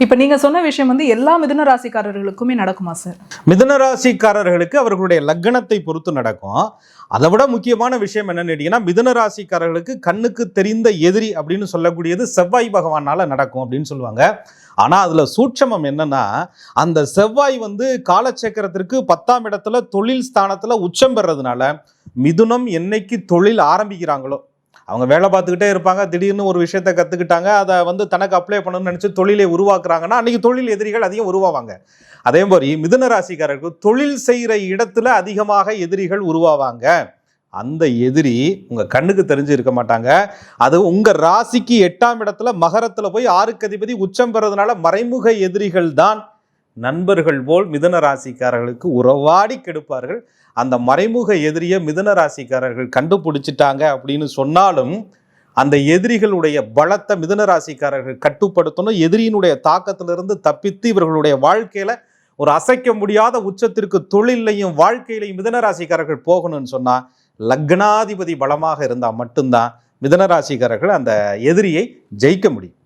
இப்ப நீங்க சொன்ன விஷயம் வந்து எல்லா மிதுன ராசிக்காரர்களுக்குமே நடக்குமா சார்? மிதுன ராசிக்காரர்களுக்கு அவர்களுடைய லக்னத்தை பொறுத்து நடக்கும். அதை விட முக்கியமான விஷயம் என்னன்னு கேட்டீங்கன்னா, மிதுன ராசிக்காரர்களுக்கு கண்ணுக்கு தெரிந்த எதிரி அப்படின்னு சொல்லக்கூடியது செவ்வாய் பகவானால நடக்கும் அப்படின்னு சொல்லுவாங்க. ஆனா அதுல சூட்சமம் என்னன்னா, அந்த செவ்வாய் வந்து காலச்சக்கரத்திற்கு 10ஆம் இடத்துல தொழில் ஸ்தானத்துல உச்சம் பெறதுனால, மிதுனம் என்னைக்கு தொழில் ஆரம்பிக்கிறாங்களோ, அவங்க வேலை பார்த்துக்கிட்டே இருப்பாங்க, திடீர்னு ஒரு விஷயத்த கத்துக்கிட்டாங்க, அதை வந்து தனக்கு அப்ளை பண்ணணும்னு நினைச்சு தொழிலை உருவாக்குறாங்கன்னா அன்னைக்கு தொழில் எதிரிகள் அதிகம் உருவாவாங்க. அதே மாதிரி மிதுன ராசிக்காரர்கள் தொழில் செய்கிற இடத்துல அதிகமாக எதிரிகள் உருவாவாங்க. அந்த எதிரி உங்க கண்ணுக்கு தெரிஞ்சு இருக்க மாட்டாங்க. அது உங்க ராசிக்கு 8ஆம் இடத்துல மகரத்துல போய் 6க்கு அதிபதி உச்சம் பெறதுனால மறைமுக எதிரிகள் தான் நண்பர்கள் போல் மிதுன ராசிக்காரர்களுக்கு உறவாடி கெடுப்பார்கள். அந்த மறைமுக எதிரியை மிதுன ராசிக்காரர்கள் கண்டுபிடிச்சிட்டாங்க அப்படின்னு சொன்னாலும் அந்த எதிரிகளுடைய பலத்தை மிதுன ராசிக்காரர்கள் கட்டுப்படுத்தணும். எதிரியினுடைய தாக்கத்திலிருந்து தப்பித்து இவர்களுடைய வாழ்க்கையில ஒரு அசைக்க முடியாத உச்சத்திற்கு தொழிலையும் வாழ்க்கையிலையும் மிதுன ராசிக்காரர்கள் போகணும்னு சொன்னா லக்னாதிபதி பலமாக இருந்தால் மட்டும்தான் மிதுன ராசிக்காரர்கள் அந்த எதிரியை ஜெயிக்க முடியும்.